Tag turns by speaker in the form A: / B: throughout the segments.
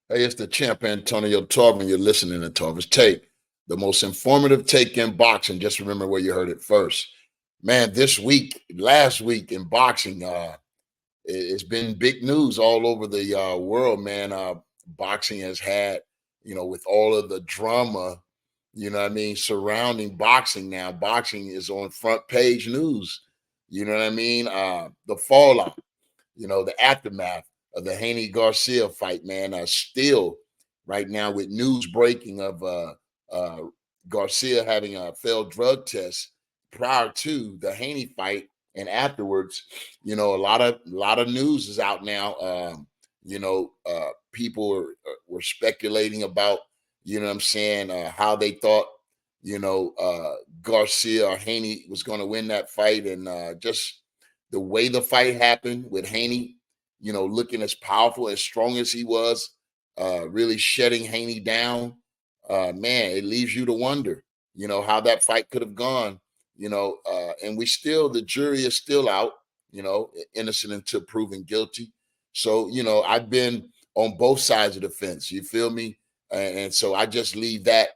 A: Hey, it's the champ Antonio Tarver. You're listening to Tarver's Take, the most informative take in boxing. Just remember where you heard it first. Man, this week, last week in boxing, it's been big news all over the world, man. Boxing has had, with all of the drama, what I mean, surrounding boxing now. Boxing is on front page news. You know what I mean? The fallout, the aftermath of the Haney Garcia fight, man. Still right now with news breaking of uh, Garcia having a failed drug test prior to the Haney fight and afterwards. A lot of news is out now. People were speculating about, what I'm saying, how they thought, Garcia or Haney was going to win that fight, and just the way the fight happened with Haney, looking as powerful, as strong as he was, really shutting Haney down. Man, it leaves you to wonder, how that fight could have gone, and the jury is still out, innocent until proven guilty. So, I've been on both sides of the fence. You feel me? And so I just leave that,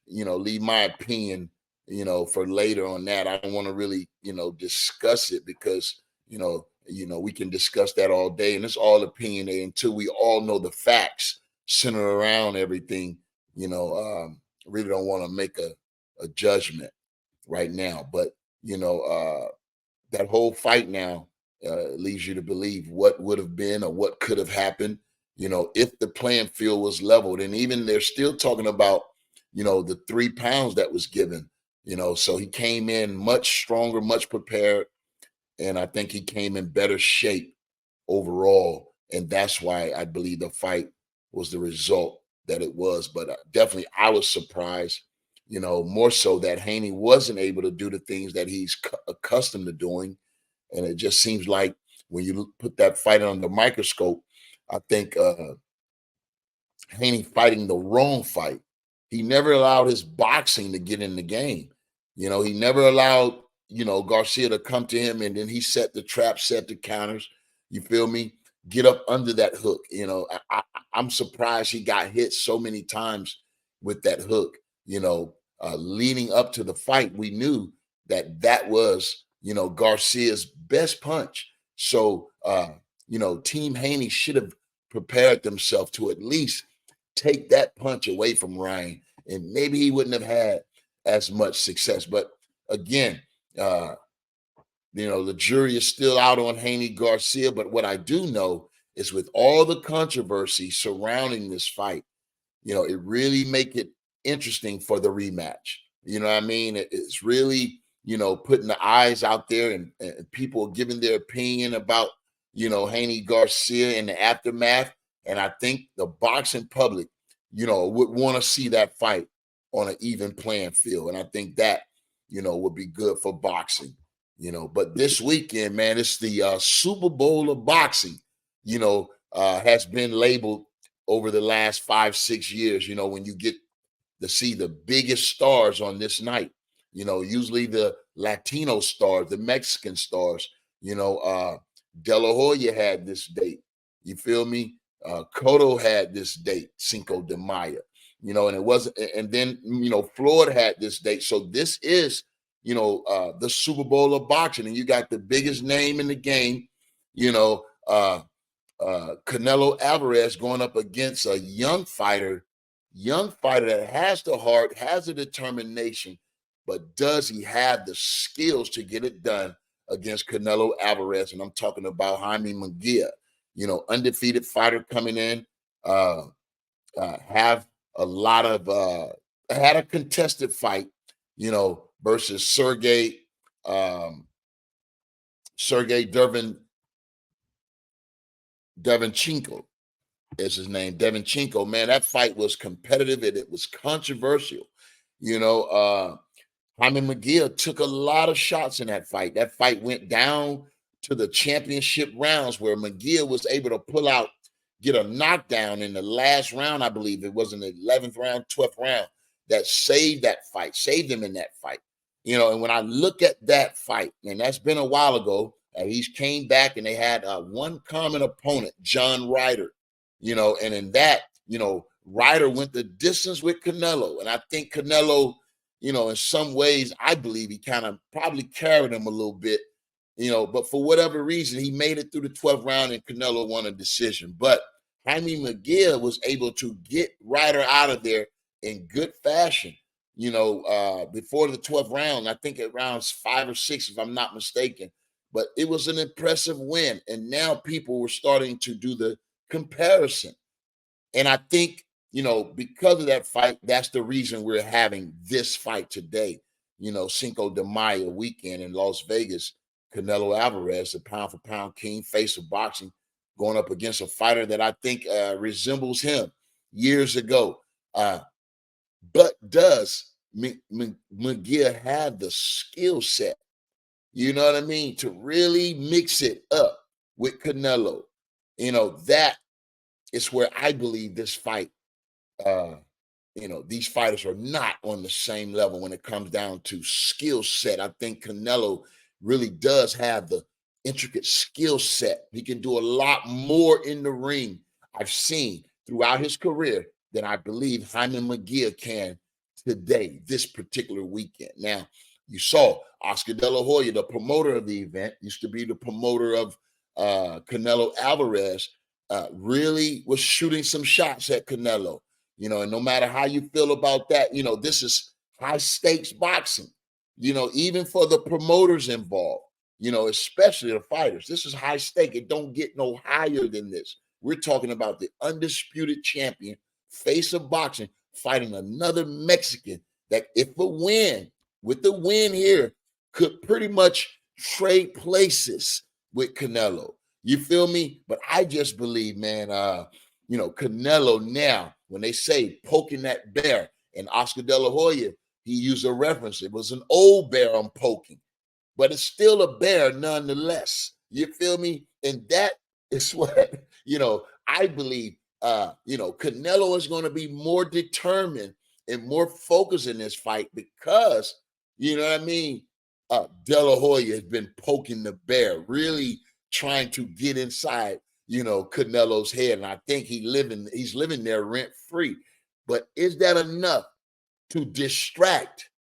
A: leave my opinion, for later on that. I don't want to really, discuss it because, we can discuss that all day, and it's all opinionated until we all know the facts centered around everything. Really don't want to make a judgment right now, but that whole fight now leads you to believe what would have been or what could have happened, if the playing field was leveled. And even they're still talking about, the 3 pounds that was given, so he came in much stronger, much prepared, and I think he came in better shape overall. And that's why I believe the fight was the result that it was. But definitely, I was surprised, more so that Haney wasn't able to do the things that he's accustomed to doing. And it just seems like when you put that fight under the microscope, I think Haney fighting the wrong fight. He never allowed his boxing to get in the game. He never allowed, Garcia to come to him, and then he set the trap, set the counters. You feel me? Get up under that hook. I'm surprised he got hit so many times with that hook. Leading up to the fight, we knew that was, Garcia's best punch. So, Team Haney should have prepared themselves to at least take that punch away from Ryan, and maybe he wouldn't have had as much success. But again, uh, the jury is still out on Haney Garcia. But what I do know is with all the controversy surrounding this fight, it really make it interesting for the rematch. You know what I mean? It's really, putting the eyes out there, and people giving their opinion about, Haney Garcia in the aftermath. And I think the boxing public, would want to see that fight on an even playing field. And I think that, would be good for boxing. But this weekend, man, it's the Super Bowl of boxing, has been labeled over the last 5, 6 years, when you get to see the biggest stars on this night, usually the Latino stars, the Mexican stars, De La Hoya had this date. You feel me? Cotto had this date, Cinco de Mayo, and it wasn't, and then, Floyd had this date. So this is, the Super Bowl of boxing, and you got the biggest name in the game, you know, uh, Canelo Alvarez going up against a young fighter that has the heart, has the determination, but does he have the skills to get it done against Canelo Alvarez? And I'm talking about Jaime Munguia, undefeated fighter coming in, uh, have a lot of had a contested fight, versus Sergey Devinchenko is his name. Devinchenko, man, that fight was competitive and it was controversial. Jaime McGill took a lot of shots in that fight. That fight went down to the championship rounds where McGill was able to get a knockdown in the last round. I believe it was in the 11th round, 12th round, that saved that fight, saved him in that fight. And when I look at that fight, and that's been a while ago, he's came back and they had one common opponent, John Ryder, and in that, Ryder went the distance with Canelo. And I think Canelo, in some ways, I believe he kind of probably carried him a little bit, but for whatever reason, he made it through the 12th round and Canelo won a decision. But Jaime Munguia was able to get Ryder out of there in good fashion, before the 12th round. I think at rounds 5 or 6, if I'm not mistaken. But it was an impressive win. And now people were starting to do the comparison. And I think, because of that fight, that's the reason we're having this fight today. Cinco de Mayo weekend in Las Vegas, Canelo Alvarez, the pound for pound king, face of boxing, going up against a fighter that I think resembles him years ago. But does Munguia have the skill set, you know what I mean, to really mix it up with Canelo? That is where I believe this fight, uh, these fighters are not on the same level when it comes down to skill set. I think Canelo really does have the intricate skill set. He can do a lot more in the ring, I've seen throughout his career, than I believe Jaime Munguia can today, this particular weekend. Now, you saw Oscar De La Hoya, the promoter of the event, used to be the promoter of Canelo Alvarez, really was shooting some shots at Canelo. And no matter how you feel about that, this is high stakes boxing, even for the promoters involved, especially the fighters. This is high stake. It don't get no higher than this. We're talking about the undisputed champion, face of boxing, fighting another Mexican that, if a win, with the win here, could pretty much trade places with Canelo. You feel me? But I just believe, man, Canelo now, when they say poking that bear, and Oscar De La Hoya, he used a reference. It was an old bear I'm poking, but it's still a bear nonetheless. You feel me? And that is what, I believe, Canelo is going to be more determined and more focused in this fight because, you know what I mean? De La Hoya has been poking the bear, really trying to get inside, Canelo's head. And I think he's living there rent free. But is that enough to distract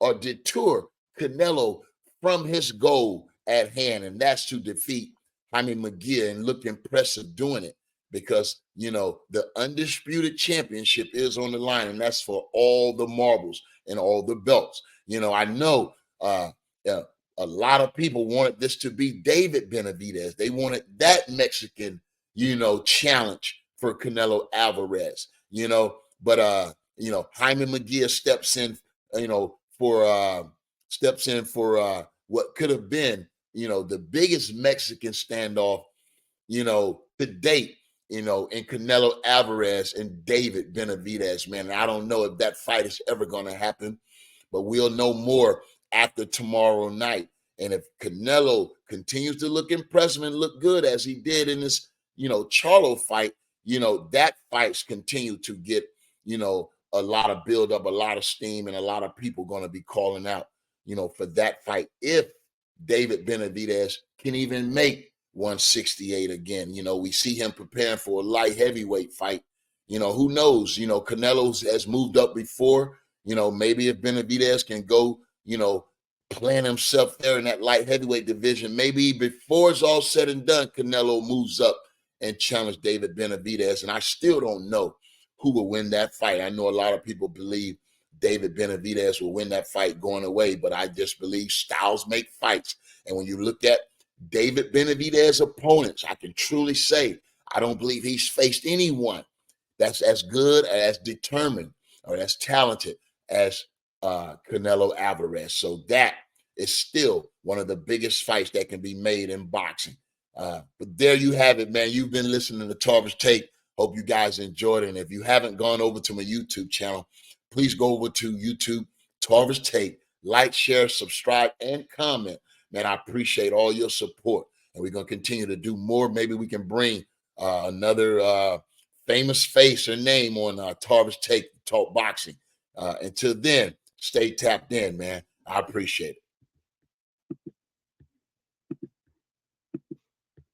A: or deter Canelo from his goal at hand? And that's to defeat Jaime Munguia and look impressive doing it, because, the undisputed championship is on the line, and that's for all the marbles and all the belts. I know a lot of people wanted this to be David Benavidez. They wanted that Mexican, challenge for Canelo Alvarez, but Jaime Munguia steps in, for what could have been, the biggest Mexican standoff, to date, in Canelo Alvarez and David Benavidez, man. And I don't know if that fight is ever going to happen, but we'll know more after tomorrow night. And if Canelo continues to look impressive and look good as he did in this, Charlo fight, that fight's continue to get, a lot of build up, a lot of steam, and a lot of people going to be calling out, for that fight. If David Benavidez can even make 168 again, we see him preparing for a light heavyweight fight. Who knows? Canelo has moved up before. Maybe if Benavidez can go, plant himself there in that light heavyweight division, maybe before it's all said and done, Canelo moves up and challenge David Benavidez. And I still don't know who will win that fight. I know a lot of people believe David Benavidez will win that fight going away, but I just believe styles make fights. And when you look at David Benavidez's opponents, I can truly say I don't believe he's faced anyone that's as good, as determined, or as talented as Canelo Alvarez. So that is still one of the biggest fights that can be made in boxing. But there you have it, man. You've been listening to Tarver's Take. Hope you guys enjoyed it. And if you haven't gone over to my YouTube channel, please go over to YouTube, Tarver's Take, like, share, subscribe, and comment. Man, I appreciate all your support. And we're going to continue to do more. Maybe we can bring another famous face or name on Tarver's Take, Talk Boxing. Until then, stay tapped in, man. I appreciate it.